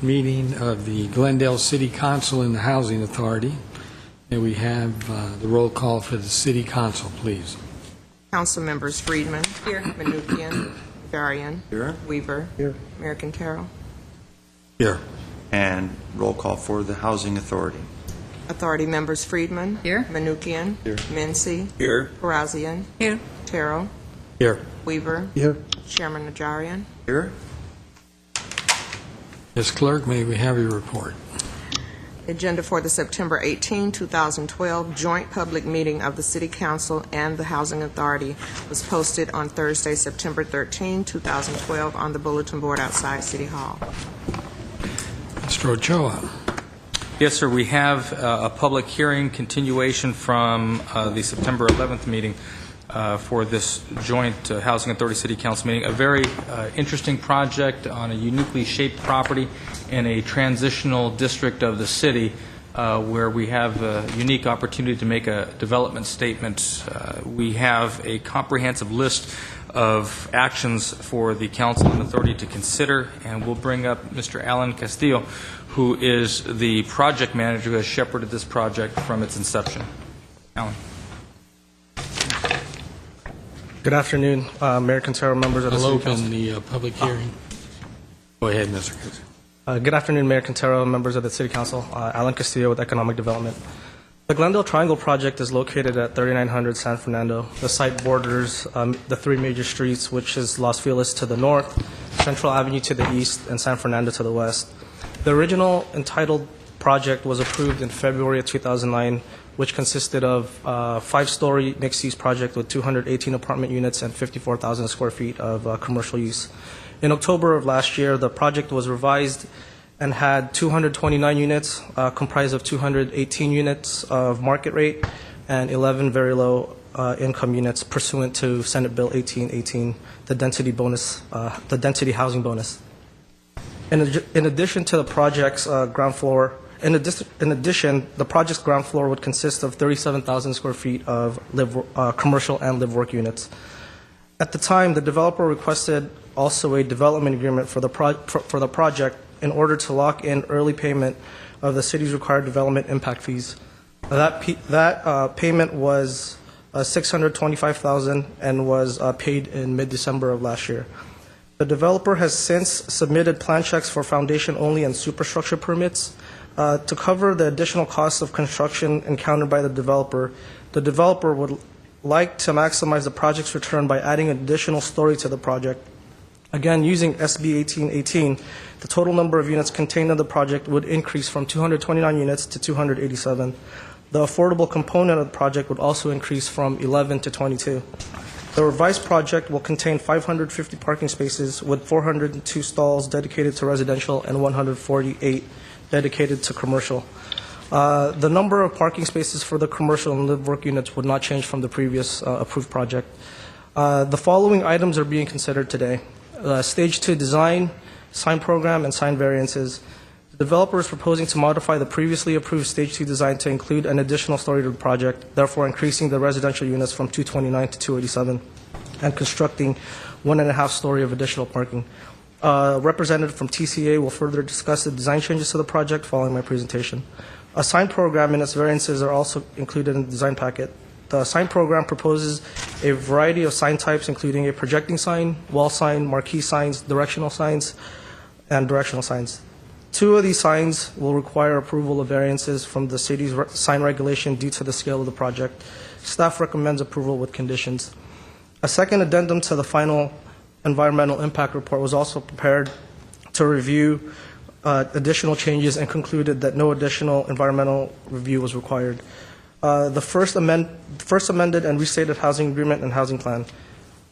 meeting of the Glendale City Council and the Housing Authority. May we have the roll call for the City Council, please? Council members: Friedman. Here. Manukian. Najarian. Here. Weaver. Here. Mayor Quintero. Here. And roll call for the Housing Authority. Authority members: Friedman. Here. Manukian. Here. Mincy. Here. Parazian. Here. Quintero. Here. Weaver. Here. Chairman Najarian. Here. Ms. Clerk, may we have your report? Agenda for the September 18, 2012 joint public meeting of the City Council and the Housing Authority was posted on Thursday, September 13, 2012 on the bulletin board outside City Hall. Mr. Ochoa. Yes, sir. We have a public hearing continuation from the September 11th meeting for this joint Housing Authority City Council meeting. A very interesting project on a uniquely shaped property in a transitional district of the city where we have a unique opportunity to make a development statement. We have a comprehensive list of actions for the Council and Authority to consider, and we'll bring up Mr. Alan Castillo, who is the project manager who has shepherded this project from its inception. Alan. Good afternoon, Mayor Quintero, members of the I'll City Council. open the public hearing. Go ahead, Mr. Castillo. Good afternoon, Mayor Quintero, members of the City Council. Alan Castillo with Economic Development. The Glendale Triangle project is located at 3900 San Fernando. The site borders the three major streets, which is Los Feliz to the north, Central Avenue to the east, and San Fernando to the west. The original entitled project was approved in February of 2009, which consisted of a 5-story mixed-use project with 218 apartment units and 54,000 square feet of commercial use. In October of last year, the project was revised and had 229 units, comprised of 218 units of market rate and 11 very low income units pursuant to Senate Bill 1818, the density housing bonus. In addition to the project's ground floor, in addition, the project's ground floor would consist of 37,000 square feet of commercial and live-work units. At the time, the developer requested also a development agreement for the project in order to lock in early payment of the city's required development impact fees. That payment was $625,000 and was paid in mid-December of last year. The developer has since submitted plan checks for foundation-only and superstructure permits. To cover the additional costs of construction encountered by the developer would like to maximize the project's return by adding an additional story to the project. Again, using SB 1818, the total number of units contained in the project would increase from 229 units to 287. The affordable component of the project would also increase from 11 to 22. The revised project will contain 550 parking spaces with 402 stalls dedicated to residential and 148 dedicated to commercial. The number of parking spaces for the commercial and live-work units would not change from the previous approved project. The following items are being considered today. Stage 2 design, sign program, and sign variances. The developer is proposing to modify the previously approved Stage 2 design to include an additional story to the project, therefore increasing the residential units from 229 to 287 and constructing 1.5 story of additional parking. Representative from TCA will further discuss the design changes to the project following my presentation. A sign program and its variances are also included in the design packet. The sign program proposes a variety of sign types, including a projecting sign, wall sign, marquee signs, directional signs, and directional signs. 2 of these signs will require approval of variances from the city's sign regulation due to the scale of the project. Staff recommends approval with conditions. A second addendum to the final environmental impact report was also prepared to review additional changes and concluded that no additional environmental review was required. The first amended and restated housing agreement and housing plan.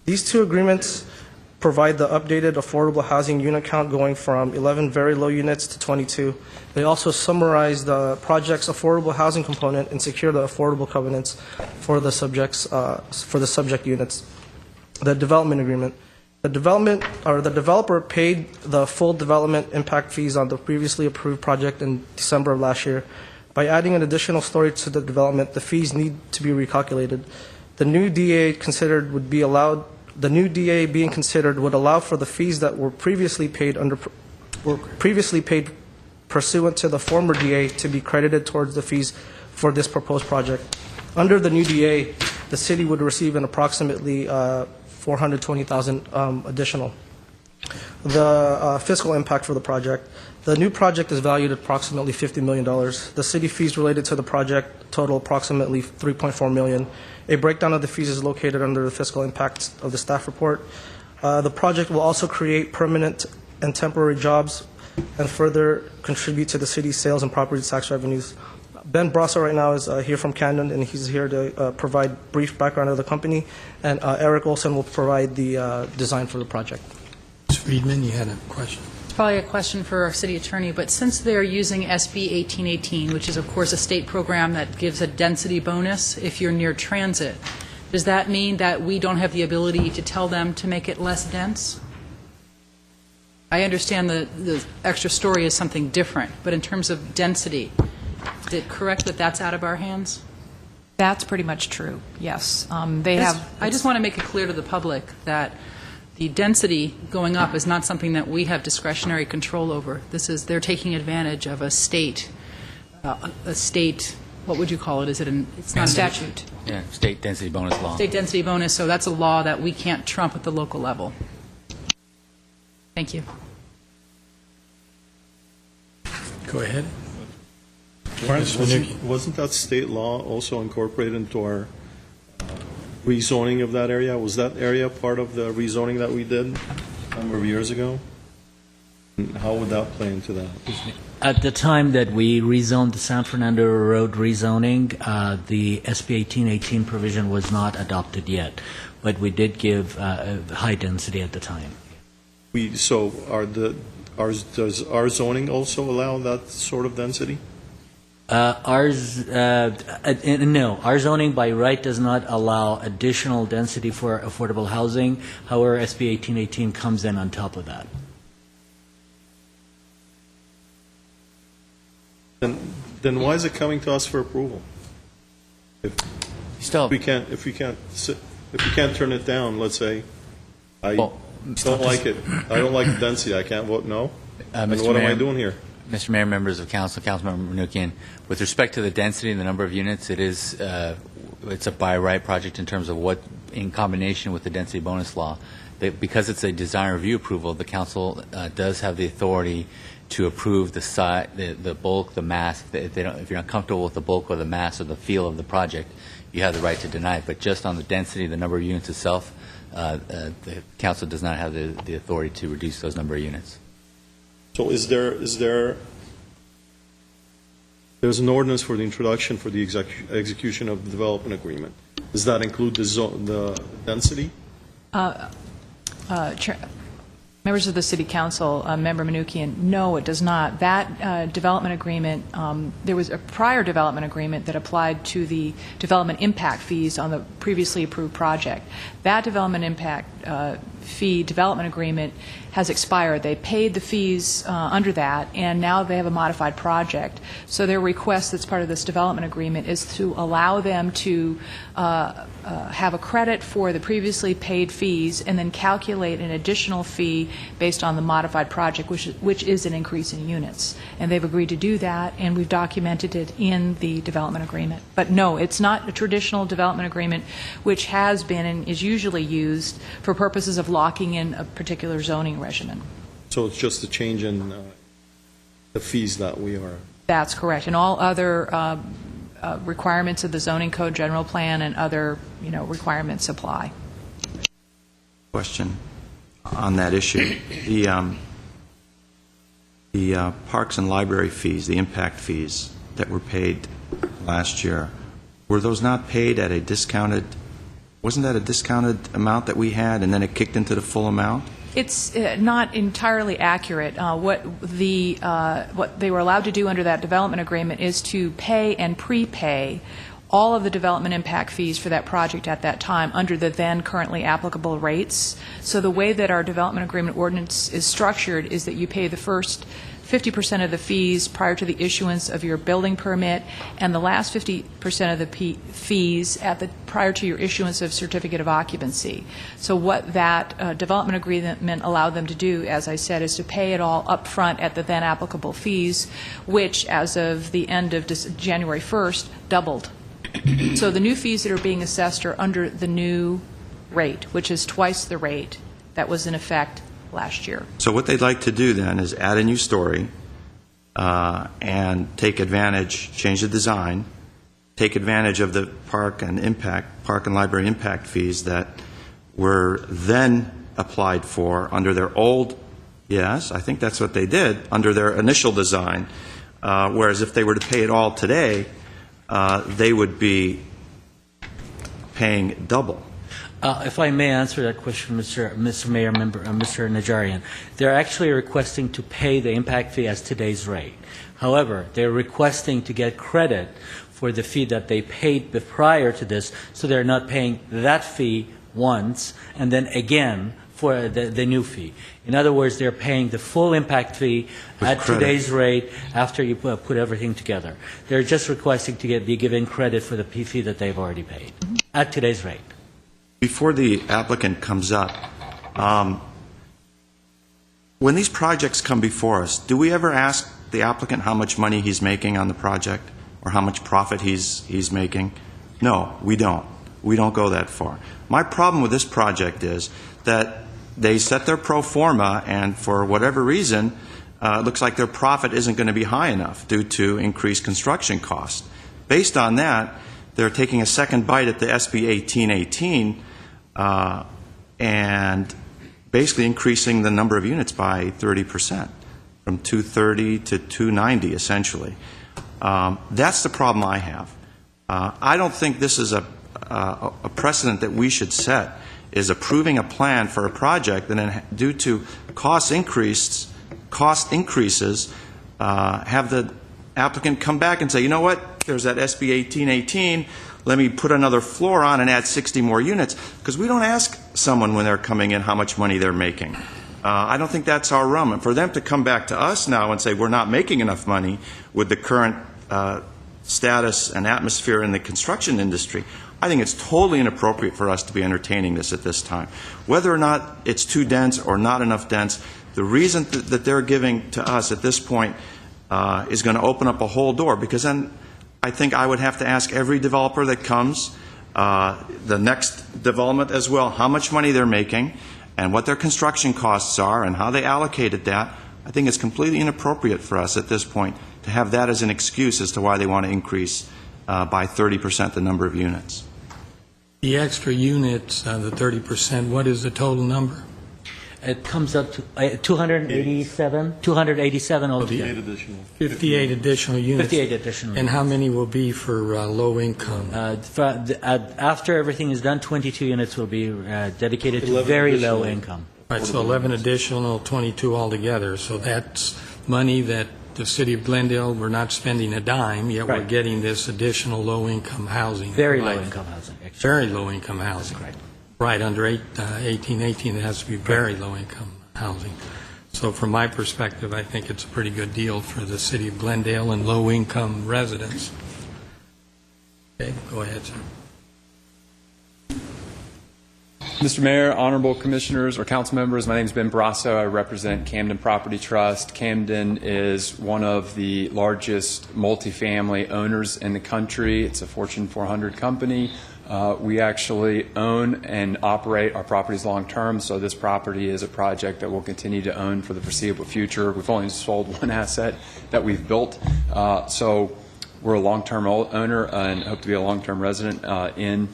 These 2 agreements provide the updated affordable housing unit count going from 11 very low units to 22. They also summarize the project's affordable housing component and secure the affordable covenants for the subject units. The development agreement. The developer paid the full development impact fees on the previously approved project in December of last year. By adding an additional story to the development, the fees need to be recalculated. The new DA being considered would allow for the fees that were previously paid under previously paid pursuant to the former DA to be credited towards the fees for this proposed project. Under the new DA, the city would receive an approximately $420,000 additional. The fiscal impact for the project. The new project is valued at approximately $50 million. The city fees related to the project total approximately $3.4 million. A breakdown of the fees is located under the fiscal impact of the staff report. The project will also create permanent and temporary jobs and further contribute to the city's sales and property tax revenues. Ben Brasso right now is here from Camden, and he's here to provide brief background of the company, and Eric Olson will provide the design for the project. Ms. Friedman, you had a question? It's probably a question for our city attorney, but since they're using SB 1818, which is, of course, a state program that gives a density bonus if you're near transit, does that mean that we don't have the ability to tell them to make it less dense? I understand the extra story is something different, but in terms of density, is it correct that that's out of our hands? That's pretty much true, yes. I just want to make it clear to the public that the density going up is not something that we have discretionary control over. They're taking advantage of a state, what would you call it? It's not a statute. Yeah, state density bonus law. State density bonus, so that's a law that we can't trump at the local level. Thank you. Go ahead. Wasn't that state law also incorporated into our rezoning of that area? Was that area part of the rezoning that we did a number of years ago? And how would that play into that? At the time that we rezoned the San Fernando Road rezoning, the SB 1818 provision was not adopted yet, but we did give high density at the time. Does our zoning also allow that sort of density? No, our zoning by right does not allow additional density for affordable housing. However, SB 1818 comes in on top of that. Then why is it coming to us for approval? If we can't turn it down, let's say, I don't like it. I don't like the density. I can't vote no. And what am I doing here? Mr. Mayor, members of council, Councilmember Manukian, with respect to the density and the number of units, it's a by right project in terms of what, in combination with the density bonus law, because it's a design review approval, the council does have the authority to approve the size, the bulk, the mass. If you're not comfortable with the bulk or the mass or the feel of the project, you have the right to deny it. But just on the density, the number of units itself, the council does not have the authority to reduce those number of units. So there's an ordinance for the introduction for the execution of the development agreement. Does that include the density? Members of the City Council, Member Manukian, no, it does not. That development agreement, there was a prior development agreement that applied to the development impact fees on the previously approved project. That development impact fee development agreement has expired. They paid the fees under that, and now they have a modified project. So their request that's part of this development agreement is to allow them to have a credit for the previously paid fees and then calculate an additional fee based on the modified project, which is an increase in units. And they've agreed to do that, and we've documented it in the development agreement. But no, it's not a traditional development agreement, which has been and is usually used for purposes of locking in a particular zoning regimen. So it's just a change in the fees that we are... That's correct. And all other requirements of the zoning code general plan and other requirements apply. Question on that issue. The parks and library fees, the impact fees that were paid last year, were those not paid at a discounted, wasn't that a discounted amount that we had and then it kicked into the full amount? It's not entirely accurate. What they were allowed to do under that development agreement is to pay and prepay all of the development impact fees for that project at that time under the then currently applicable rates. So the way that our development agreement ordinance is structured is that you pay the first 50% of the fees prior to the issuance of your building permit, and the last 50% of the fees prior to your issuance of certificate of occupancy. So what that development agreement allowed them to do, as I said, is to pay it all up front at the then applicable fees, which, as of the end of January 1st, doubled. So the new fees that are being assessed are under the new rate, which is twice the rate that was in effect last year. So what they'd like to do then is add a new story and take advantage, change the design, take advantage of the park and library impact fees that were then applied for under their old, yes, I think that's what they did, under their initial design, whereas if they were to pay it all today, they would be paying double. If I may answer that question, Mr. Mayor, Mr. Najarian, they're actually requesting to pay the impact fee as today's rate. However, they're requesting to get credit for the fee that they paid prior to this, so they're not paying that fee once and then again for the new fee. In other words, they're paying the full impact fee at today's rate after you put everything together. They're just requesting to be given credit for the fee that they've already paid at today's rate. Before the applicant comes up, when these projects come before us, do we ever ask the applicant how much money he's making on the project or how much profit he's making? No, we don't. We don't go that far. My problem with this project is that they set their pro forma, and for whatever reason, it looks like their profit isn't going to be high enough due to increased construction costs. Based on that, they're taking a second bite at the SB 1818 and basically increasing the number of units by 30%, from 230 to 290, essentially. That's the problem I have. I don't think this is a precedent that we should set, is approving a plan for a project and then due to cost increases, have the applicant come back and say, you know what, there's that SB 1818, let me put another floor on and add 60 more units, because we don't ask someone when they're coming in how much money they're making. I don't think that's our realm. And for them to come back to us now and say we're not making enough money with the current status and atmosphere in the construction industry, I think it's totally inappropriate for us to be entertaining this at this time. Whether or not it's too dense or not enough dense, the reason that they're giving to us at this point is going to open up a whole door, because then I think I would have to ask every developer that comes, the next development as well, how much money they're making and what their construction costs are and how they allocated that. I think it's completely inappropriate for us at this point to have that as an excuse as to why they want to increase by 30% the number of units. The extra units, the 30%, what is the total number? It comes up to 287 altogether. 58 additional units. 58 additional units. And how many will be for low income? After everything is done, 22 units will be dedicated to very low income. Right, so 11 additional, 22 altogether. So that's money that the city of Glendale, we're not spending a dime, yet we're getting this additional low income housing. Very low income housing. Actually. Very low income housing. Right, under 1818, it has to be very low-income housing. So from my perspective, I think it's a pretty good deal for the city of Glendale and low-income residents. Okay, go ahead, sir. Mr. Mayor, honorable commissioners or council members, my name is Ben Brasso. I represent Camden Property Trust. Camden is one of the largest multifamily owners in the country. It's a Fortune 400 company. We actually own and operate our properties long-term, so this property is a project that we'll continue to own for the foreseeable future. We've only sold one asset that we've built, so we're a long-term owner and hope to be a long-term resident in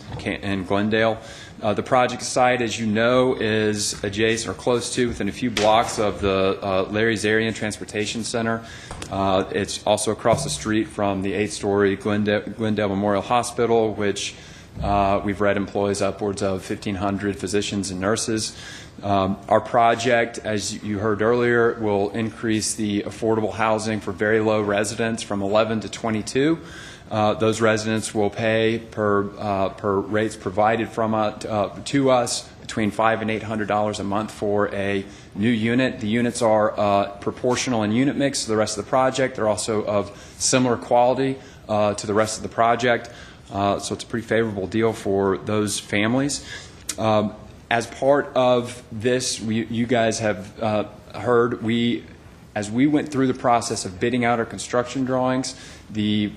Glendale. The project site, as you know, is adjacent or close to, within a few blocks of the Larry Zarian Transportation Center. It's also across the street from the 8-story Glendale Memorial Hospital, which we've read employs upwards of 1,500 physicians and nurses. Our project, as you heard earlier, will increase the affordable housing for very low residents from 11 to 22. Those residents will pay per rates provided to us between $500 and $800 a month for a new unit. The units are proportional in unit mix to the rest of the project. They're also of similar quality to the rest of the project. So it's a pretty favorable deal for those families. As part of this, you guys have heard, as we went through the process of bidding out our construction drawings, the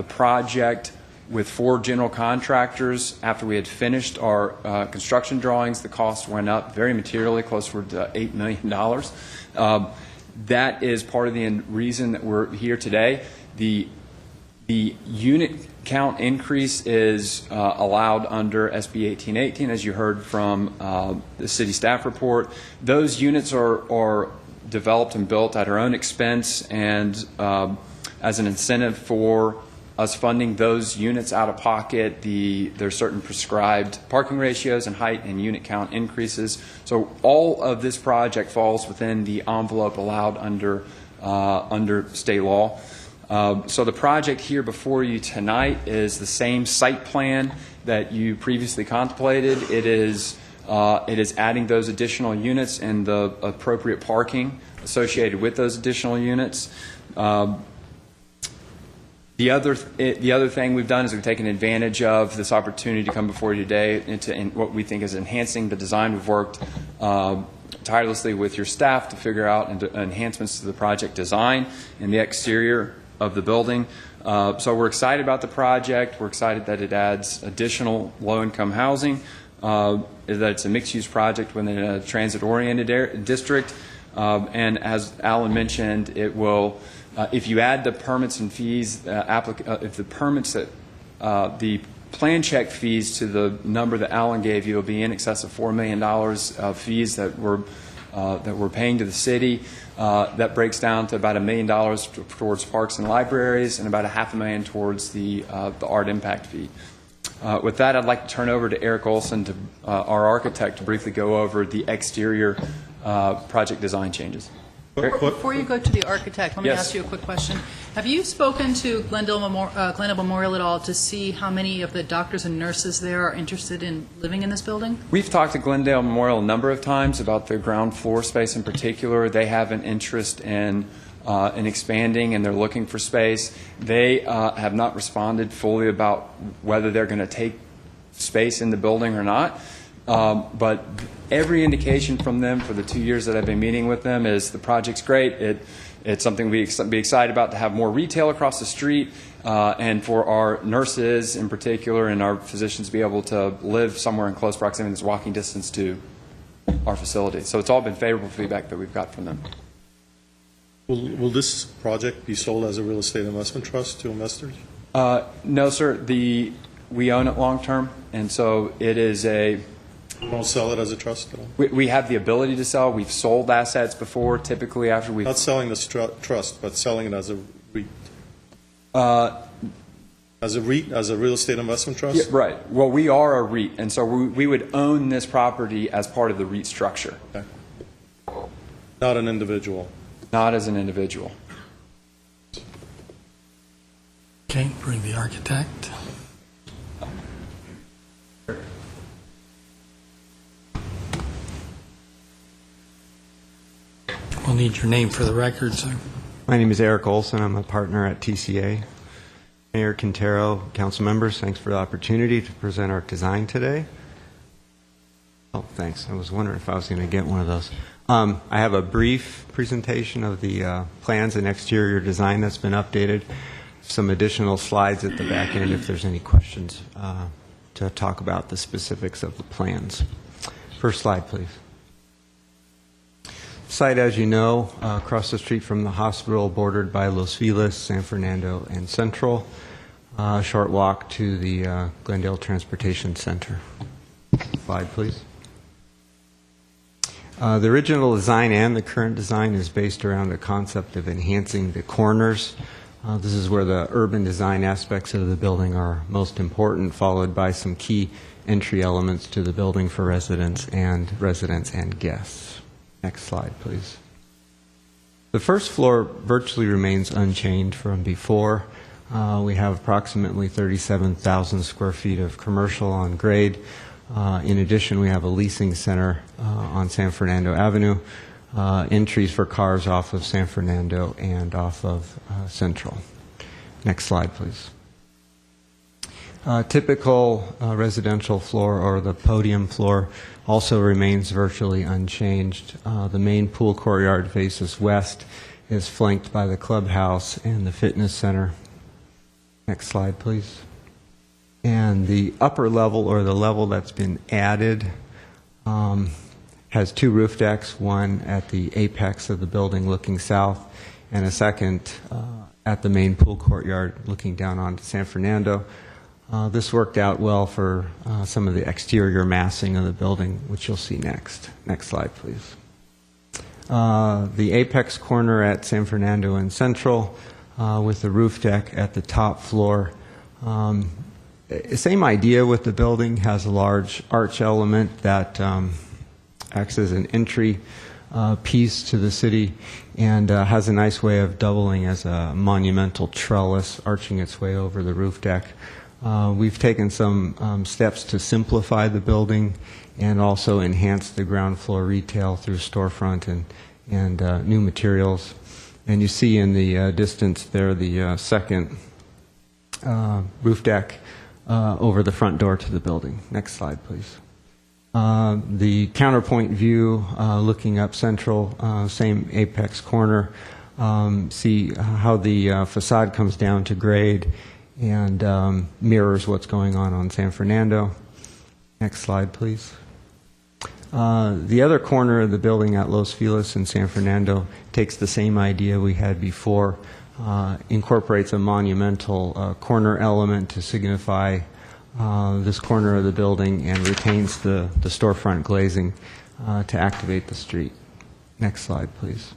project with 4 general contractors, after we had finished our construction drawings, the cost went up very materially, closer to $8 million. That is part of the reason that we're here today. The unit count increase is allowed under SB 1818, as you heard from the city staff report. Those units are developed and built at our own expense, and as an incentive for us funding those units out of pocket, there's certain prescribed parking ratios and height and unit count increases. So all of this project falls within the envelope allowed under state law. So the project here before you tonight is the same site plan that you previously contemplated. It is adding those additional units and the appropriate parking associated with those additional units. The other thing we've done is we've taken advantage of this opportunity to come before you today in what we think is enhancing the design. We've worked tirelessly with your staff to figure out enhancements to the project design and the exterior of the building. So we're excited about the project. We're excited that it adds additional low-income housing, that it's a mixed-use project within a transit-oriented district. And as Alan mentioned, it will, if you add the permits and fees, if the permits that the plan check fees to the number that Alan gave you, will be in excess of $4 million of fees that we're paying to the city. That breaks down to about $1 million towards parks and libraries, and about $500,000 towards the art impact fee. With that, I'd like to turn over to Eric Olson, our architect, to briefly go over the exterior project design changes. Before you go to the architect, let me Yes. ask you a quick question. Have you spoken to Glendale Memorial at all to see how many of the doctors and nurses there are interested in living in this building? We've talked to Glendale Memorial a number of times about their ground floor space in particular. They have an interest in expanding, and they're looking for space. They have not responded fully about whether they're going to take space in the building or not. But every indication from them for the 2 years that I've been meeting with them is the project's great. It's something we'd be excited about, to have more retail across the street, and for our nurses in particular and our physicians to be able to live somewhere in close proximity that's walking distance to our facility. So it's all been favorable feedback that we've got from them. Will this project be sold as a real estate investment trust to investors? No, sir. We own it long term, and so it is a... You won't sell it as a trust at all? We have the ability to sell. We've sold assets before, typically after we've... Not selling this trust, but selling it as a REIT. As a REIT, as a real estate investment trust? Yeah, right. Well, we are a REIT, and so we would own this property as part of the REIT structure. Okay. Not an individual? Not as an individual. Okay, bring the architect. We'll need your name for the record, sir. My name is Eric Olson. I'm a partner at TCA. Mayor Quintero, council members, thanks for the opportunity to present our design today. Oh, thanks. I was wondering if I was going to get one of those. I have a brief presentation of the plans and exterior design that's been updated. Some additional slides at the back end if there's any questions to talk about the specifics of the plans. First slide, please. Site, as you know, across the street from the hospital, bordered by Los Feliz, San Fernando, and Central. Short walk to the Glendale Transportation Center. Slide, please. The original design and the current design is based around the concept of enhancing the corners. This is where the urban design aspects of the building are most important, followed by some key entry elements to the building for residents and guests. Next slide, please. The first floor virtually remains unchanged from before. We have approximately 37,000 square feet of commercial on grade. In addition, we have a leasing center on San Fernando Avenue, entries for cars off of San Fernando and off of Central. Next slide, please. Typical residential floor, or the podium floor, also remains virtually unchanged. The main pool courtyard faces west, is flanked by the clubhouse and the fitness center. Next slide, please. And the upper level, or the level that's been added, has two roof decks, one at the apex of the building looking south, and a second at the main pool courtyard looking down onto San Fernando. This worked out well for some of the exterior massing of the building, which you'll see next. Next slide, please. The apex corner at San Fernando and Central, with the roof deck at the top floor. Same idea with the building, has a large arch element that acts as an entry piece to the city, and has a nice way of doubling as a monumental trellis arching its way over the roof deck. We've taken some steps to simplify the building and also enhance the ground floor retail through storefront and new materials. And you see in the distance there the second roof deck over the front door to the building. Next slide, please. The counterpoint view looking up Central, same apex corner. See how the facade comes down to grade and mirrors what's going on San Fernando. Next slide, please. The other corner of the building at Los Feliz in San Fernando takes the same idea we had before, incorporates a monumental corner element to signify this corner of the building, and retains the storefront glazing to activate the street. Next slide, please.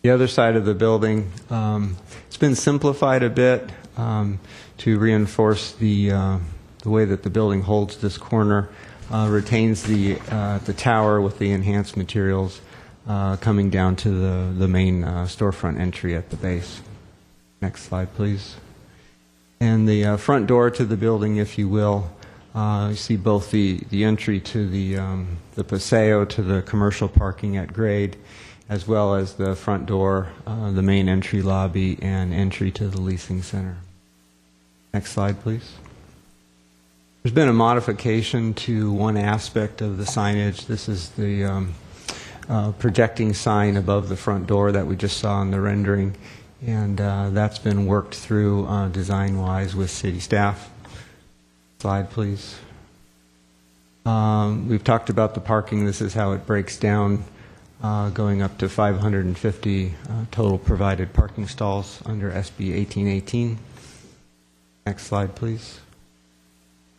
The other side of the building, it's been simplified a bit to reinforce the way that the building holds this corner. Retains the tower with the enhanced materials coming down to the main storefront entry at the base. Next slide, please. And the front door to the building, if you will, you see both the entry to the paseo to the commercial parking at grade, as well as the front door, the main entry lobby, and entry to the leasing center. Next slide, please. There's been a modification to one aspect of the signage. This is the projecting sign above the front door that we just saw in the rendering, and that's been worked through design-wise with city staff. Slide, please. We've talked about the parking. This is how it breaks down, going up to 550 total provided parking stalls under SB 1818. Next slide, please.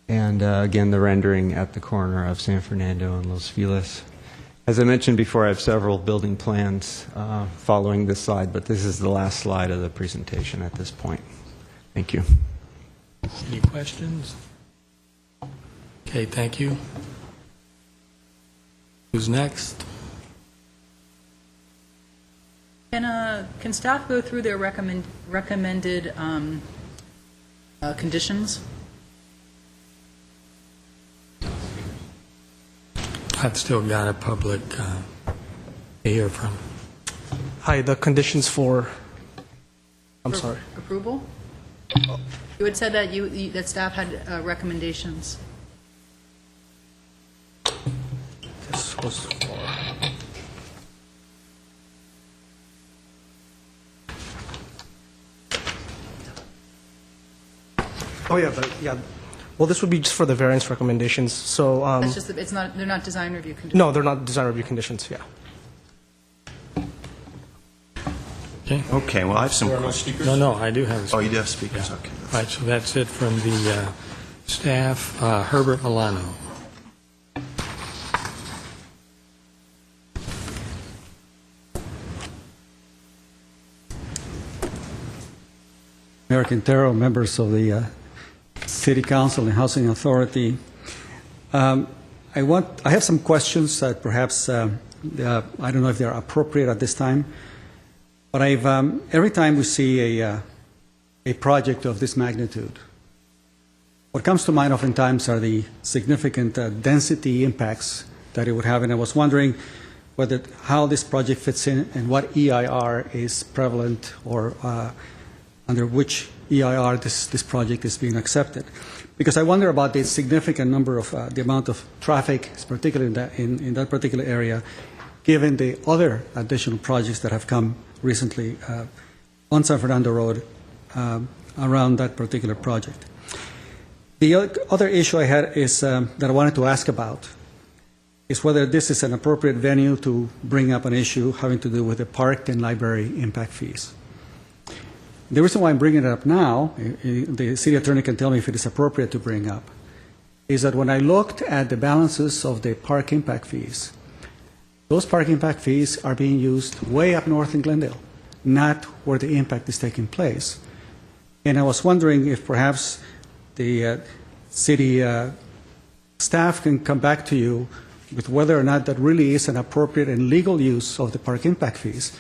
And again, the rendering at the corner of San Fernando and Los Feliz. As I mentioned before, I have several building plans following this slide, but this is the last slide of the presentation at this point. Thank you. Any questions? Okay, thank you. Who's next? Can staff go through their recommended conditions? I've still got a public to hear from. Hi, the conditions for, I'm sorry. Approval? You had said that that staff had recommendations. This was for, oh yeah, well, this would be just for the variance recommendations. So That's just it's not. They're not design review conditions. no, they're not design review conditions. Yeah. Okay, well, I have some questions. No, I do have a Oh, you do have speakers, okay. All right, so that's it from the staff. Herbert Milano. Mayor Quintero, members of the City Council and Housing Authority. I have some questions that perhaps, I don't know if they're appropriate at this time, but every time we see a project of this magnitude, What comes to mind oftentimes are the significant density impacts that it would have, and I was wondering how this project fits in and what EIR is prevalent or under which EIR this project is being accepted. Because I wonder about the significant number of the amount of traffic, particularly in that particular area, given the other additional projects that have come recently on San Fernando Road around that particular project. The other issue I had is that I wanted to ask about is whether this is an appropriate venue to bring up an issue having to do with the park and library impact fees. The reason why I'm bringing it up now, the city attorney can tell me if it is appropriate to bring up, is that when I looked at the balances of the park impact fees, those park impact fees are being used way up north in Glendale, not where the impact is taking place. And I was wondering if perhaps the city staff can come back to you with whether or not that really is an appropriate and legal use of the park impact fees.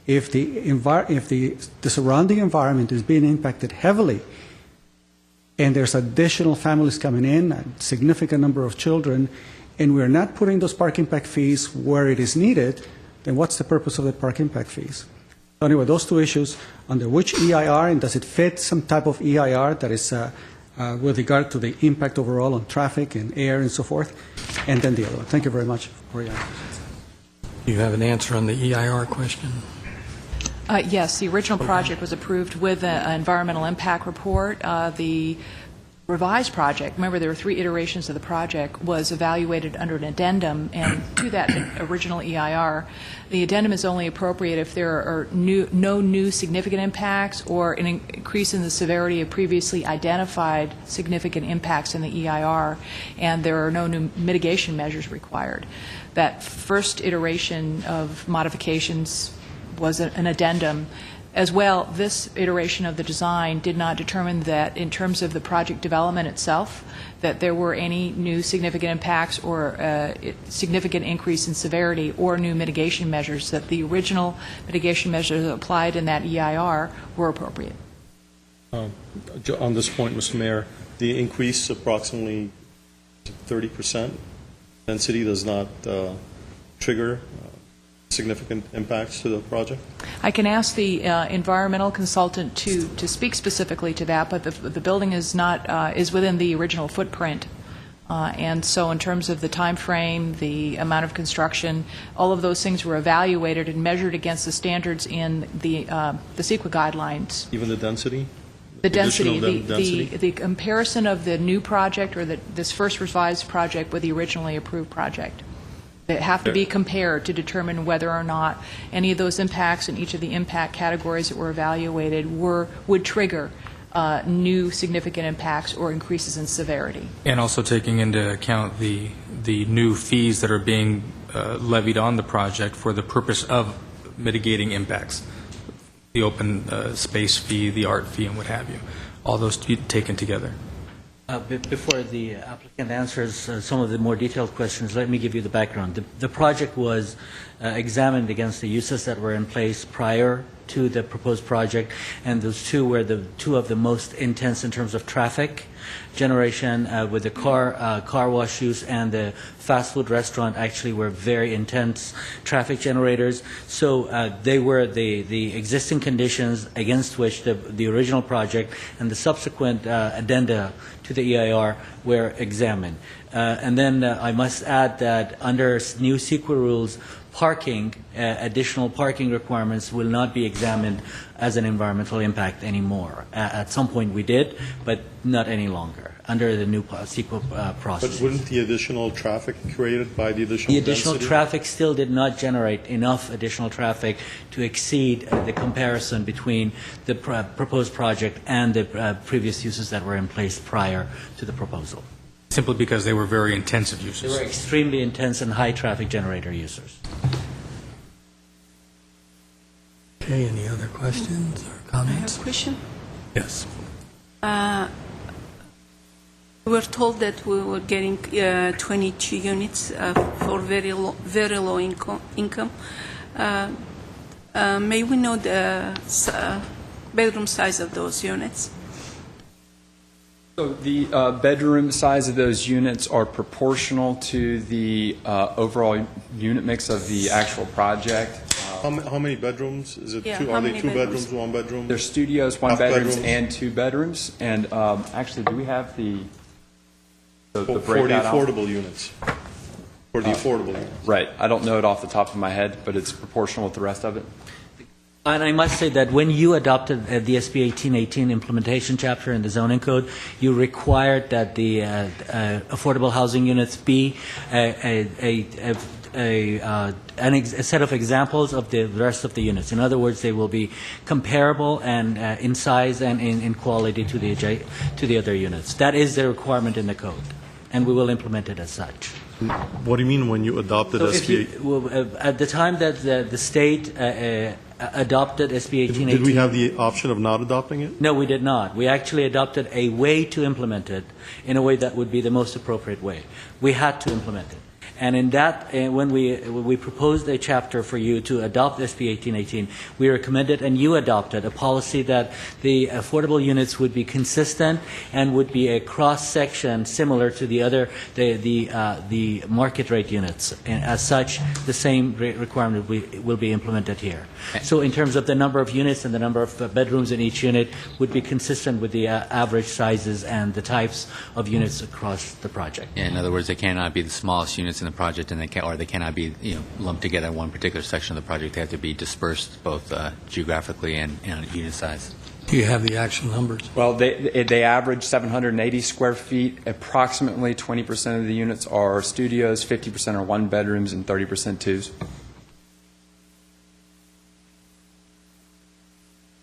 If the surrounding environment is being impacted heavily and there's additional families coming in, a significant number of children, and we're not putting those park impact fees where it is needed, then what's the purpose of the park impact fees? So anyway, those two issues, under which EIR, and does it fit some type of EIR that is with regard to the impact overall on traffic and air and so forth, and then the other one. Thank you very much for your answers. Do you have an answer on the EIR question? Yes, the original project was approved with an environmental impact report. The revised project, remember there were 3 iterations of the project, was evaluated under an addendum, and to that original EIR, the addendum is only appropriate if there are no new significant impacts or an increase in the severity of previously identified significant impacts in the EIR, and there are no new mitigation measures required. That first iteration of modifications was an addendum. As well, this iteration of the design did not determine that in terms of the project development itself, that there were any new significant impacts or significant increase in severity or new mitigation measures, that the original mitigation measures applied in that EIR were appropriate. On this point, Mr. Mayor, the increase approximately 30% density does not trigger significant impacts to the project? I can ask the environmental consultant to speak specifically to that, but the building is not is within the original footprint, and so in terms of the time frame, the amount of construction, all of those things were evaluated and measured against the standards in the CEQA guidelines. Even the density? The density, the comparison of the new project or this first revised project with the originally approved project. They have to be compared to determine whether or not any of those impacts in each of the impact categories that were evaluated would trigger new significant impacts or increases in severity. And also taking into account the new fees that are being levied on the project for the purpose of mitigating impacts, the open space fee, the art fee, and what have you. All those taken together. Before the applicant answers some of the more detailed questions, let me give you the background. The project was examined against the uses that were in place prior to the proposed project, and those two were the two of the most intense in terms of traffic generation, with the car wash use and the fast food restaurant actually were very intense traffic generators. So they were the existing conditions against which the original project and the subsequent addenda to the EIR were examined. And then I must add that under new CEQA rules, additional parking requirements will not be examined as an environmental impact anymore. At some point we did, but not any longer under the new CEQA process. But wouldn't the additional traffic created by the additional The additional density? traffic still did not generate enough additional traffic to exceed the comparison between the proposed project and the previous uses that were in place prior to the proposal. Simply because they were very intensive uses. They were extremely intense and high traffic generator users. Okay, any other questions or I comments? have a question. Yes. We were told that we were getting 22 units for very low income. May we know the bedroom size of those units? So the bedroom size of those units are proportional to the overall unit mix of the actual project. How many bedrooms? Is it Yeah, two? how Are they many 2 bedrooms? bedrooms, 1 bedroom? There's studios, 1 Half bedrooms, bedrooms. and 2 bedrooms. And actually, do we have the for the breakout out? affordable units. For the affordable units. Right. I don't know it off the top of my head, but it's proportional with the rest of it. And I must say that when you adopted the SB 1818 implementation chapter in the zoning code, you required that the affordable housing units be a set of examples of the rest of the units. In other words, they will be comparable and in size and in quality to the other units. That is the requirement in the code, and we will implement it as such. What do you mean when you adopted SB? At the time that the state adopted SB 1818. Did we have the option of not adopting it? No, we did not. We actually adopted a way to implement it in a way that would be the most appropriate way. We had to implement it. And in that, when we proposed a chapter for you to adopt SB 1818, we recommended and you adopted a policy that the affordable units would be consistent and would be a cross-section similar to the other, the market rate units. And as such, the same requirement will be implemented here. So in terms of the number of units and the number of bedrooms in each unit would be consistent with the average sizes and the types of units across the project. Yeah, in other words, they cannot be the smallest units in the project, and they cannot be lumped together in one particular section of the project. They have to be dispersed both geographically and unit size. Do you have the actual numbers? Well, they average 780 square feet. Approximately 20% of the units are studios, 50% are 1 bedrooms, and 30% twos.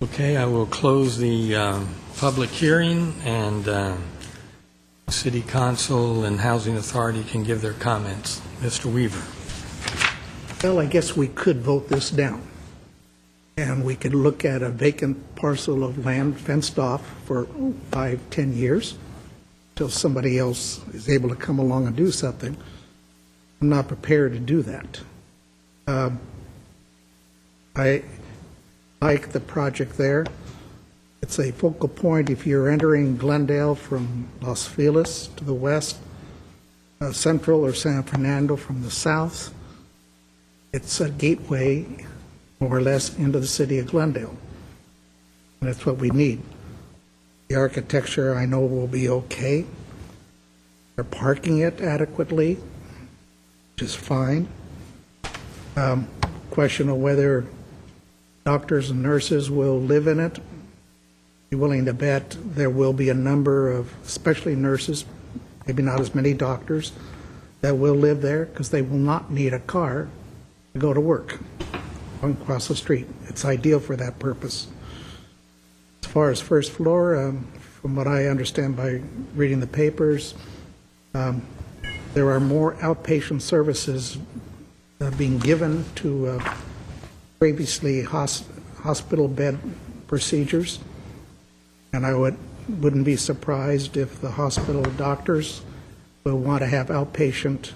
Okay, I will close the public hearing, and City Council and Housing Authority can give their comments. Mr. Weaver. Well, I guess we could vote this down, and we could look at a vacant parcel of land fenced off for 5-10 years until somebody else is able to come along and do something. I'm not prepared to do that. I like the project there. It's a focal point if you're entering Glendale from Los Feliz to the west, Central or San Fernando from the south. It's a gateway, more or less, into the city of Glendale. And that's what we need. The architecture, I know, will be okay. They're parking it adequately, which is fine. Question of whether doctors and nurses will live in it. Be willing to bet there will be a number of, especially nurses, maybe not as many doctors, that will live there because they will not need a car to go to work across the street. It's ideal for that purpose. As far as first floor, from what I understand by reading the papers, there are more outpatient services being given to previously hospital bed procedures. And I wouldn't be surprised if the hospital doctors will want to have outpatient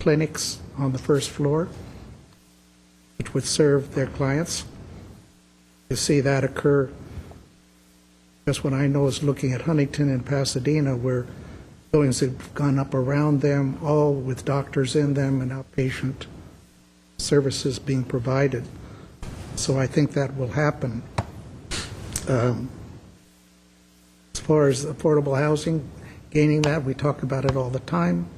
clinics on the first floor, which would serve their clients. You see that occur. Just what I know is looking at Huntington and Pasadena, where buildings have gone up around them, all with doctors in them and outpatient services being provided. So I think that will happen. As far as affordable housing, gaining that, we talk about it all the time.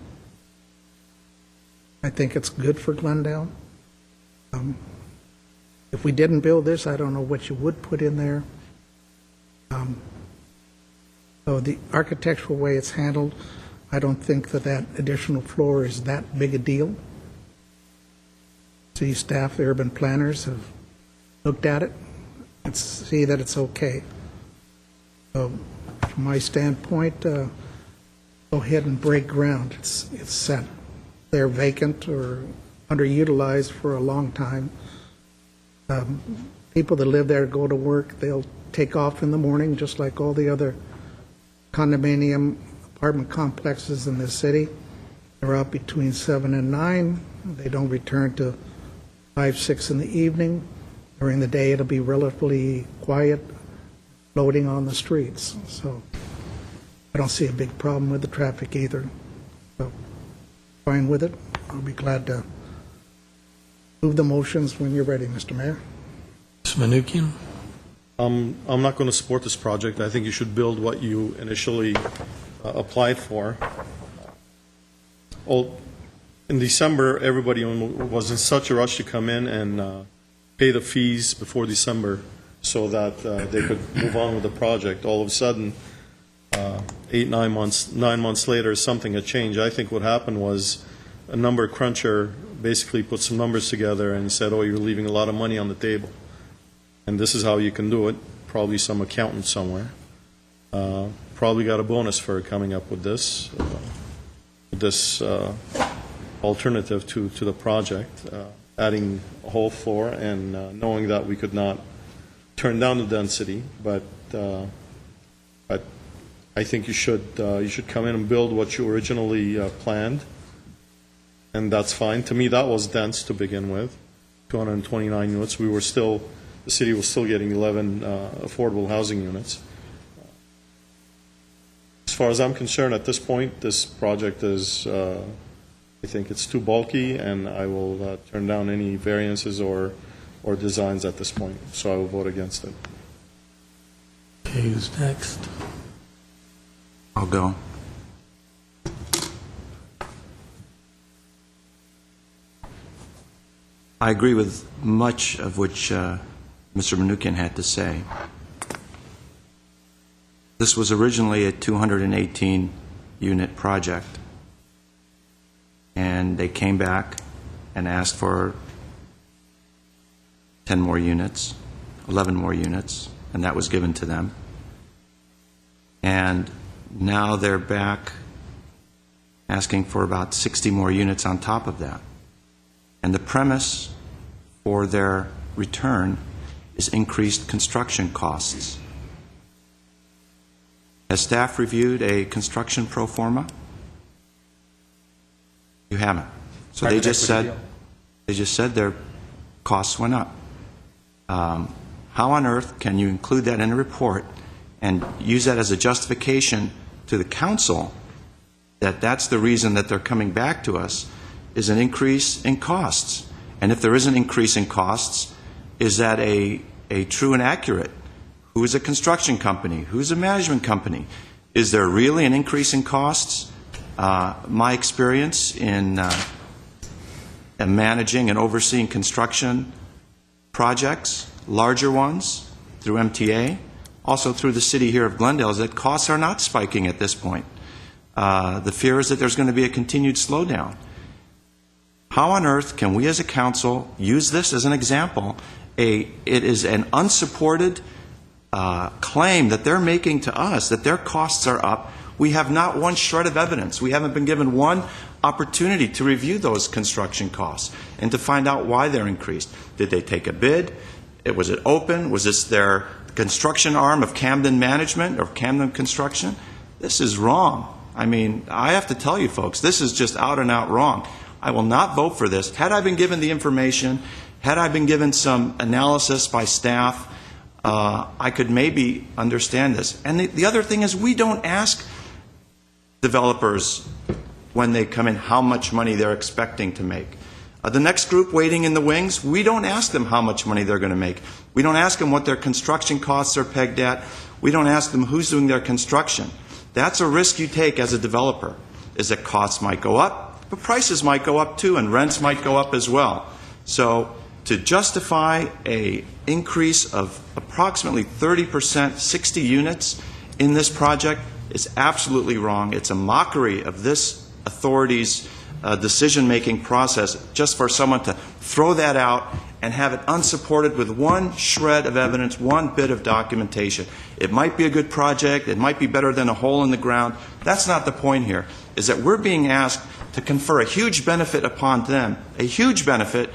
I think it's good for Glendale. If we didn't build this, I don't know what you would put in there. So the architectural way it's handled, I don't think that additional floor is that big a deal. City staff, the urban planners have looked at it and see that it's okay. So from my standpoint, go ahead and break ground. It's set. They're vacant or underutilized for a long time. People that live there go to work. They'll take off in the morning, just like all the other condominium apartment complexes in the city. They're out between 7 and 9. They don't return to 5, 6 in the evening. During the day, it'll be relatively quiet, floating on the streets. So I don't see a big problem with the traffic either. So, fine with it. I'll be glad to move the motions when you're ready, Mr. Mayor. Mr. Menuchyan? I'm not going to support this project. I think you should build what you initially applied for. In December, everybody was in such a rush to come in and pay the fees before December so that they could move on with the project. All of a sudden, 9 months later, something had changed. I think what happened was a number cruncher basically put some numbers together and said, oh, you're leaving a lot of money on the table. And this is how you can do it. Probably some accountant somewhere. Probably got a bonus for coming up with this alternative to the project, adding a whole floor and knowing that we could not turn down the density, but I think you should come in and build what you originally planned, and that's fine. To me, that was dense to begin with, 229 units. The city was still getting 11 affordable housing units. As far as I'm concerned, at this point, this project is, I think it's too bulky, and I will turn down any variances or designs at this point, so I will vote against it. Okay, who's next? I'll go. I agree with much of which Mr. Menuchyan had to say. This was originally a 218-unit project, and they came back and asked for 10 more units, 11 more units, and that was given to them. And now they're back asking for about 60 more units on top of that. And the premise for their return is increased construction costs. Has staff reviewed a construction pro forma? You haven't. So they just said their costs went up. How on earth can you include that in a report and use that as a justification to the council that that's the reason that they're coming back to us, is an increase in costs? And if there is an increase in costs, is that a true and accurate? Who is a construction company? Who's a management company? Is there really an increase in costs? My experience in managing and overseeing construction projects, larger ones, through MTA, also through the city here of Glendale, is that costs are not spiking at this point. The fear is that there's going to be a continued slowdown. How on earth can we as a council use this as an example? It is an unsupported claim that they're making to us that their costs are up. We have not one shred of evidence. We haven't been given one opportunity to review those construction costs and to find out why they're increased. Did they take a bid? Was it open? Was this their construction arm of Camden Management or Camden Construction? This is wrong. I mean, I have to tell you folks, this is just out and out wrong. I will not vote for this. Had I been given the information, had I been given some analysis by staff, I could maybe understand this. And the other thing is, we don't ask developers when they come in how much money they're expecting to make. The next group waiting in the wings, we don't ask them how much money they're going to make. We don't ask them what their construction costs are pegged at. We don't ask them who's doing their construction. That's a risk you take as a developer, is that costs might go up, but prices might go up too, and rents might go up as well. So to justify an increase of approximately 30%, 60 units in this project is absolutely wrong. It's a mockery of this authority's decision-making process, just for someone to throw that out and have it unsupported with one shred of evidence, one bit of documentation. It might be a good project. It might be better than a hole in the ground. That's not the point here, is that we're being asked to confer a huge benefit upon them, a huge benefit,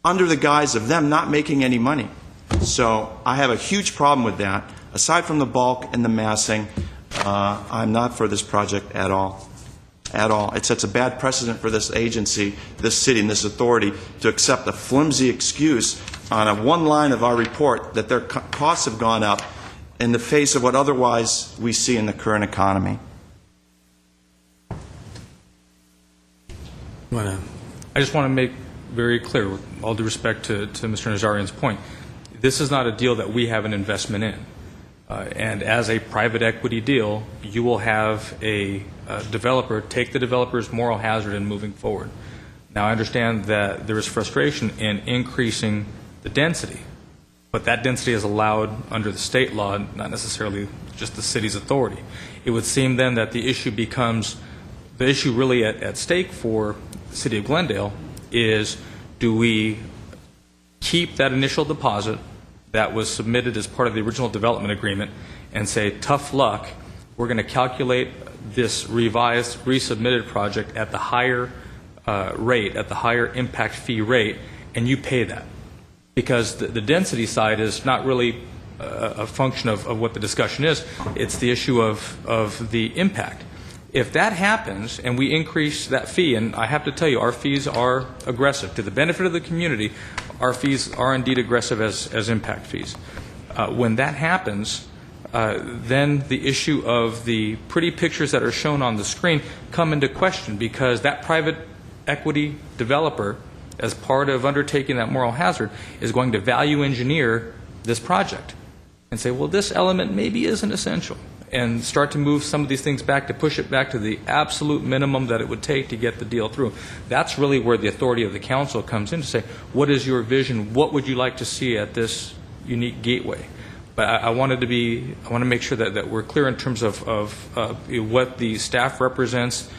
under the guise of them not making any money. So I have a huge problem with that. Aside from the bulk and the massing, I'm not for this project at all. At all. It sets a bad precedent for this agency, this city, and this authority to accept a flimsy excuse on one line of our report that their costs have gone up in the face of what otherwise we see in the current economy. I just want to make very clear, with all due respect to Mr. Nazarian's point, this is not a deal that we have an investment in. And as a private equity deal, you will have a developer take the developer's moral hazard in moving forward. Now, I understand that there is frustration in increasing the density, but that density is allowed under the state law, not necessarily just the city's authority. It would seem then that the issue becomes, the issue really at stake for the city of Glendale is, do we keep that initial deposit that was submitted as part of the original development agreement and say, tough luck, we're going to calculate this revised, resubmitted project at the higher rate, at the higher impact fee rate, and you pay that? Because the density side is not really a function of what the discussion is. It's the issue of the impact. If that happens and we increase that fee, and I have to tell you, our fees are aggressive. To the benefit of the community, our fees are indeed aggressive as impact fees. When that happens, then the issue of the pretty pictures that are shown on the screen come into question, because that private equity developer, as part of undertaking that moral hazard, is going to value engineer this project and say, well, this element maybe isn't essential, and start to move some of these things back, to push it back to the absolute minimum that it would take to get the deal through. That's really where the authority of the council comes in to say, what is your vision? What would you like to see at this unique gateway? But I want to make sure that we're clear in terms of what the staff represents,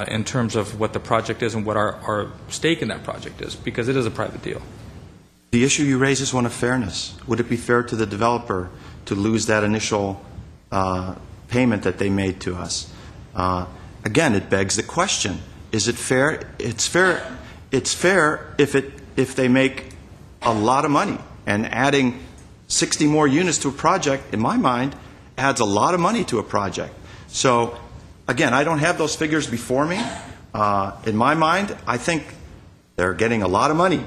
in terms of what the project is and what our stake in that project is, because it is a private deal. The issue you raise is one of fairness. Would it be fair to the developer to lose that initial payment that they made to us? Again, it begs the question: is it fair? It's fair. It's fair if they make a lot of money, and adding 60 more units to a project, in my mind, adds a lot of money to a project. So, again, I don't have those figures before me. In my mind, I think they're getting a lot of money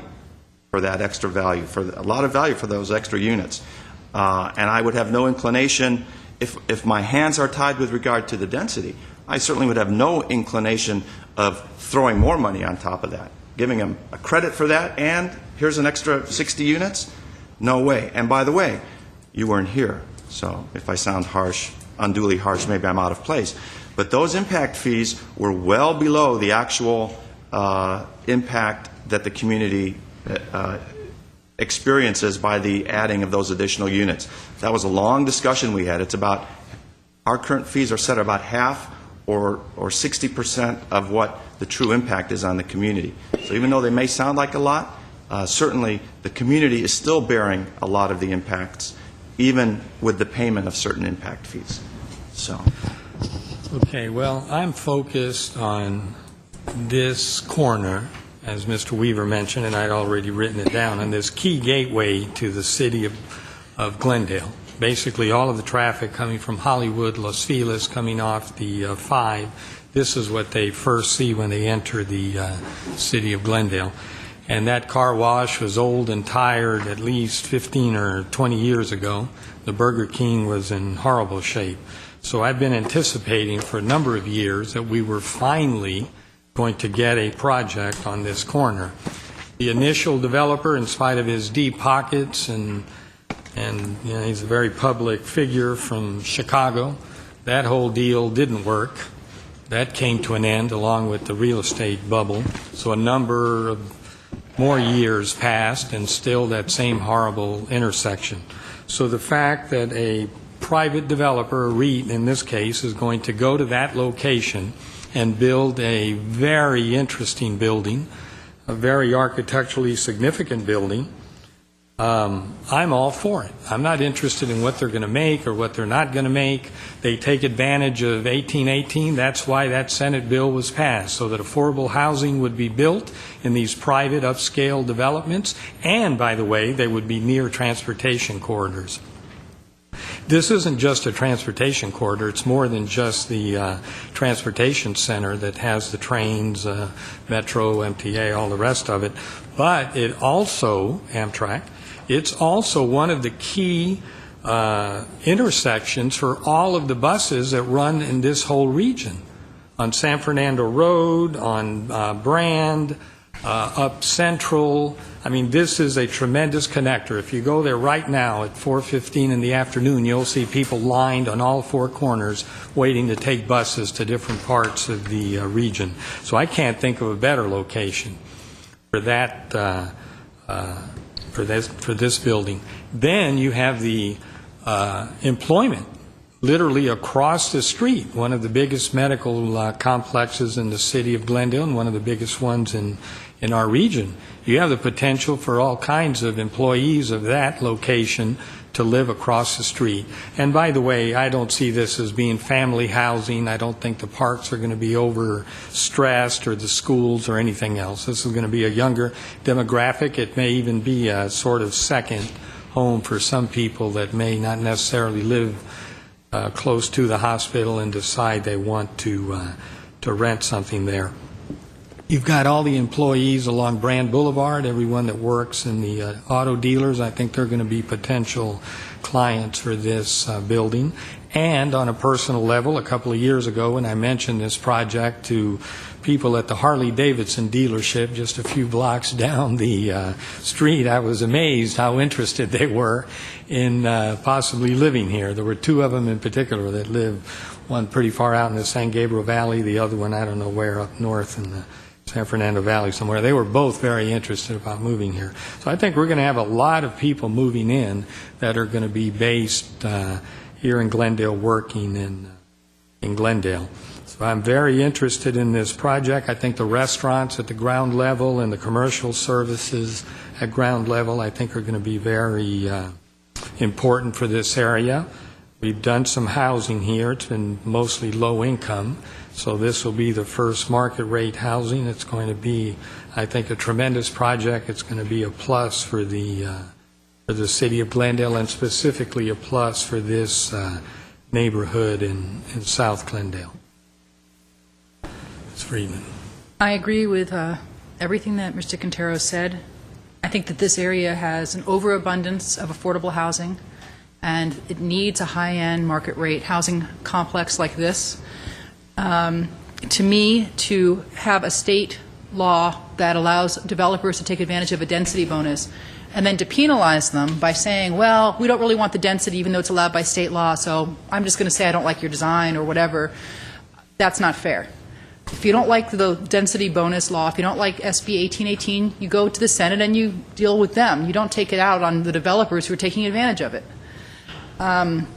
for that extra value, for a lot of value for those extra units. And I would have no inclination, if my hands are tied with regard to the density, I certainly would have no inclination of throwing more money on top of that, giving them a credit for that, and here's an extra 60 units. No way. And by the way, you weren't here, so if I sound harsh, unduly harsh, maybe I'm out of place. But those impact fees were well below the actual impact that the community experiences by the adding of those additional units. That was a long discussion we had. It's about, our current fees are set at about half or 60% of what the true impact is on the community. So even though they may sound like a lot, certainly the community is still bearing a lot of the impacts, even with the payment of certain impact fees. So. Okay, well, I'm focused on this corner, as Mr. Weaver mentioned, and I'd already written it down, on this key gateway to the city of Glendale. Basically, all of the traffic coming from Hollywood, Los Feliz, coming off the 5, this is what they first see when they enter the city of Glendale. And that car wash was old and tired at least 15 or 20 years ago. The Burger King was in horrible shape. So I've been anticipating for a number of years that we were finally going to get a project on this corner. The initial developer, in spite of his deep pockets, and you know, he's a very public figure from Chicago, that whole deal didn't work. That came to an end along with the real estate bubble. So a number of more years passed, and still that same horrible intersection. So the fact that a private developer, a REIT in this case, is going to go to that location and build a very interesting building, a very architecturally significant building, I'm all for it. I'm not interested in what they're going to make or what they're not going to make. They take advantage of 1818. That's why that Senate bill was passed, so that affordable housing would be built in these private upscale developments, and, by the way, they would be near transportation corridors. This isn't just a transportation corridor. It's more than just the transportation center that has the trains, Metro, MTA, all the rest of it. But it also, Amtrak, it's also one of the key intersections for all of the buses that run in this whole region, on San Fernando Road, on Brand, up Central. I mean, this is a tremendous connector. If you go there right now at 4:15 in the afternoon, you'll see people lined on all four corners waiting to take buses to different parts of the region. So I can't think of a better location for that, for this building. Then you have the employment literally across the street, one of the biggest medical complexes in the city of Glendale and one of the biggest ones in our region. You have the potential for all kinds of employees of that location to live across the street. And by the way, I don't see this as being family housing. I don't think the parks are going to be overstressed, or the schools or anything else. This is going to be a younger demographic. It may even be a sort of second home for some people that may not necessarily live close to the hospital and decide they want to rent something there. You've got all the employees along Brand Boulevard, everyone that works in the auto dealers. I think they're going to be potential clients for this building. And on a personal level, a couple of years ago when I mentioned this project to people at the Harley-Davidson dealership just a few blocks down the street, I was amazed how interested they were in possibly living here. There were two of them in particular that live, one pretty far out in the San Gabriel Valley, the other one I don't know where, up north in the San Fernando Valley somewhere. They were both very interested about moving here. So I think we're going to have a lot of people moving in that are going to be based here in Glendale, working in Glendale. So I'm very interested in this project. I think the restaurants at the ground level and the commercial services at ground level, I think, are going to be very important for this area. We've done some housing here. It's been mostly low income. So this will be the first market rate housing. It's going to be, I think, a tremendous project. It's going to be a plus for the city of Glendale, and specifically a plus for this neighborhood in South Glendale. Ms. Friedman. I agree with everything that Mr. Quintero said. I think that this area has an overabundance of affordable housing, and it needs a high-end market rate housing complex like this. To me, to have a state law that allows developers to take advantage of a density bonus and then to penalize them by saying, well, we don't really want the density even though it's allowed by state law, so I'm just going to say I don't like your design or whatever, that's not fair. If you don't like the density bonus law, if you don't like SB 1818, you go to the Senate and you deal with them. You don't take it out on the developers who are taking advantage of it. I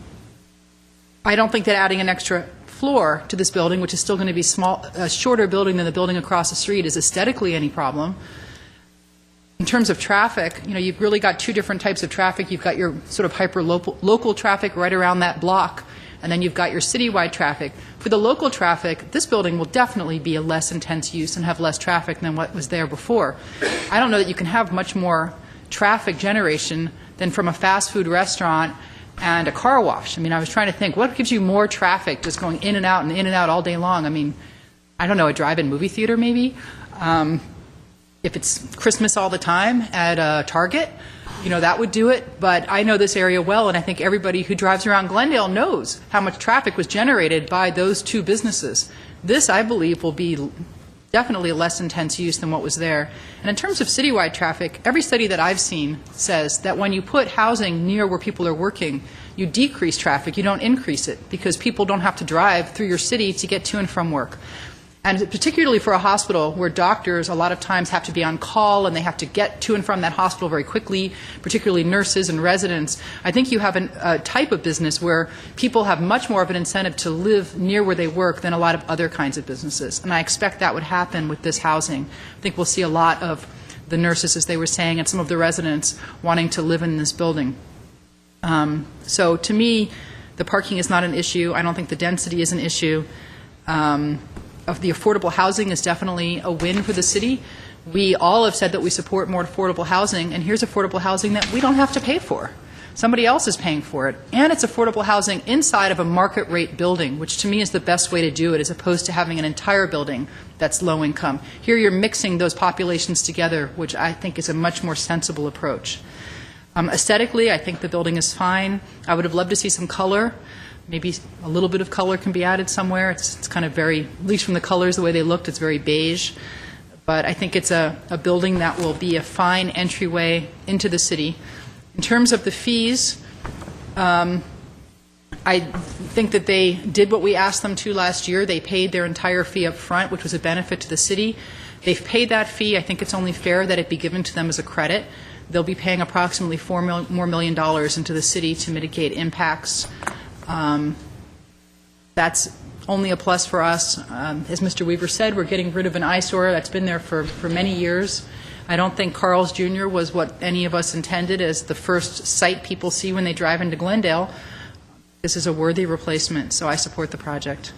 don't think that adding an extra floor to this building, which is still going to be a shorter building than the building across the street, is aesthetically any problem. In terms of traffic, you've really got two different types of traffic. You've got your sort of hyper-local traffic right around that block, and then you've got your citywide traffic. For the local traffic, this building will definitely be a less intense use and have less traffic than what was there before. I don't know that you can have much more traffic generation than from a fast food restaurant and a car wash. I was trying to think, what gives you more traffic just going in and out all day long? I don't know, a drive-in movie theater maybe? If it's Christmas all the time at a Target, that would do it. But I know this area well, and I think everybody who drives around Glendale knows how much traffic was generated by those two businesses. This, I believe, will be definitely a less intense use than what was there. And in terms of citywide traffic, every study that I've seen says that when you put housing near where people are working, you decrease traffic, you don't increase it, because people don't have to drive through your city to get to and from work. And particularly for a hospital where doctors a lot of times have to be on call and they have to get to and from that hospital very quickly, particularly nurses and residents, I think you have a type of business where people have much more of an incentive to live near where they work than a lot of other kinds of businesses. And I expect that would happen with this housing. I think we'll see a lot of the nurses, as they were saying, and some of the residents wanting to live in this building. So to me, the parking is not an issue. I don't think the density is an issue. Of the affordable housing is definitely a win for the city. We all have said that we support more affordable housing, and here's affordable housing that we don't have to pay for. Somebody else is paying for it. And it's affordable housing inside of a market rate building, which to me is the best way to do it, as opposed to having an entire building that's low income. Here you're mixing those populations together, which I think is a much more sensible approach. Aesthetically, I think the building is fine. I would have loved to see some color. Maybe a little bit of color can be added somewhere. It's kind of very, at least from the colors, the way they looked, it's very beige. But I think it's a building that will be a fine entryway into the city. In terms of the fees, I think that they did what we asked them to last year. They paid their entire fee up front, which was a benefit to the city. They've paid that fee. I think it's only fair that it be given to them as a credit. They'll be paying approximately $4 million into the city to mitigate impacts. That's only a plus for us. As Mr. Weaver said, we're getting rid of an eyesore that's been there for many years. I don't think Carl's Jr. was what any of us intended as the first sight people see when they drive into Glendale. This is a worthy replacement, so I support the project.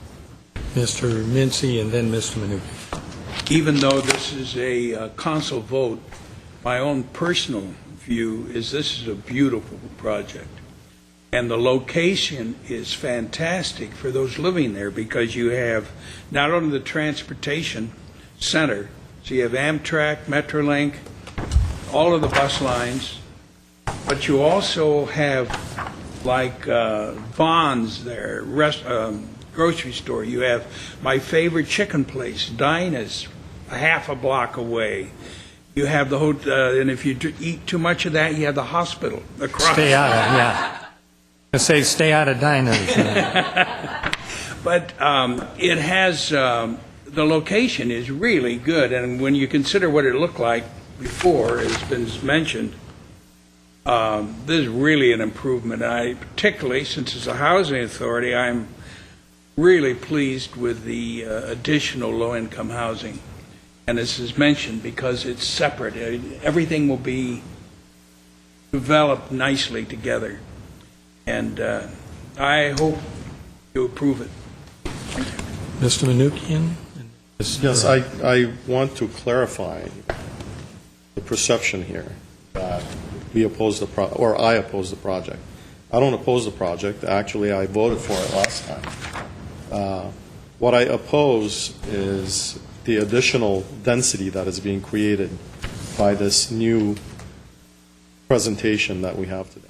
Mr. Mincy and then Mr. Menuki. Even though this is a council vote, my own personal view is this is a beautiful project. And the location is fantastic for those living there because you have not only the transportation center, so you have Amtrak, Metrolink, all of the bus lines, but you also have like Vons there, grocery store. You have my favorite chicken place, Dinah's, a half a block away. You have the hotel, and if you eat too much of that, you have the hospital across. Stay out of, yeah. I say stay out of diners. But it has, the location is really good, and when you consider what it looked like before, as has been mentioned, this is really an improvement. Particularly, since it's a housing authority, I'm really pleased with the additional low-income housing. And this is mentioned because it's separate. Everything will be developed nicely together. And I hope you approve it. Mr. Menuchyan? Yes, I want to clarify the perception here that we oppose or I oppose the project. I don't oppose the project. Actually, I voted for it last time. What I oppose is the additional density that is being created by this new presentation that we have today.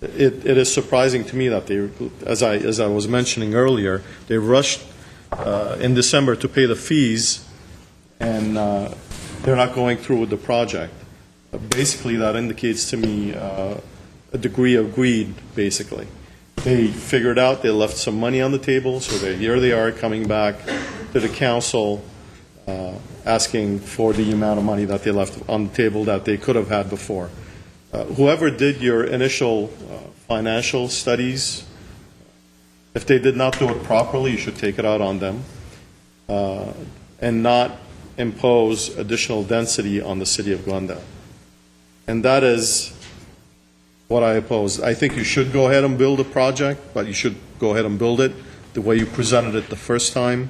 It is surprising to me that they, as I was mentioning earlier, they rushed in December to pay the fees, and they're not going through with the project. Basically, that indicates to me a degree of greed, basically. They figured out they left some money on the table, so here they are coming back to the council asking for the amount of money that they left on the table that they could have had before. Whoever did your initial financial studies, if they did not do it properly, you should take it out on them and not impose additional density on the city of Glendale. And that is what I oppose. I think you should go ahead and build a project, but you should go ahead and build it the way you presented it the first time,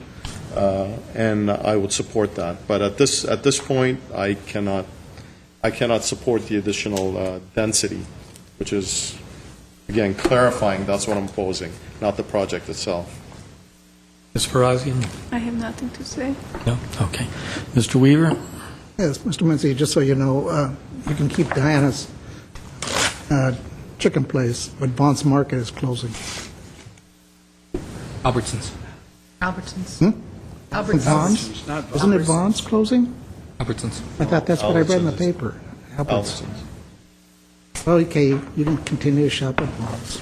and I would support that. But at this point, I cannot support the additional density, which is, again, clarifying that's what I'm opposing, not the project itself. Ms. Parazian? I have nothing to say. No? Okay. Mr. Weaver? Yes, Mr. Mincy, just so you know, you can keep Diana's chicken place, but Vaughn's Market is closing. Albertsons. Albertsons. Vaughn's? Isn't it Vaughn's closing? Albertsons. I thought that's what I read in the paper. Albertsons. Well, okay, you can continue to shop at Vaughn's.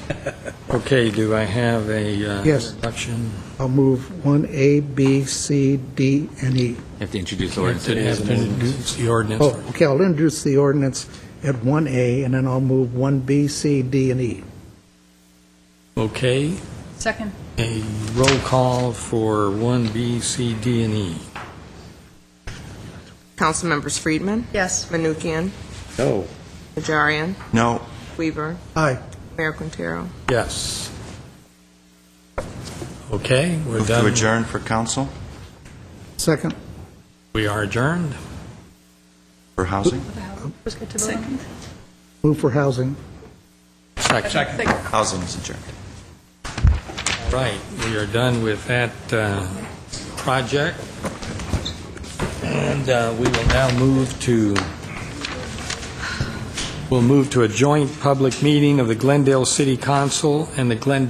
Okay, do I have a Yes. introduction? I'll move 1A, B, C, D, and E. You have to introduce the You ordinance. have to introduce the ordinance. Oh, okay, I'll introduce the ordinance at 1A, and then I'll move 1B, C, D, and E. Okay, Second. a roll call for 1B, C, D, and E. Councilmembers Friedman, Yes. Menuchyan, No. Najarian, No. Weaver, Aye. Mayor Quintero. Yes. Okay, we're Move done. to adjourn for council Second. We are adjourned. for housing. Second. Move for housing. Second. Housing is adjourned. Right, we are done with that project. And we will now move to We'll move to a joint public meeting of the Glendale City Council and the Glendale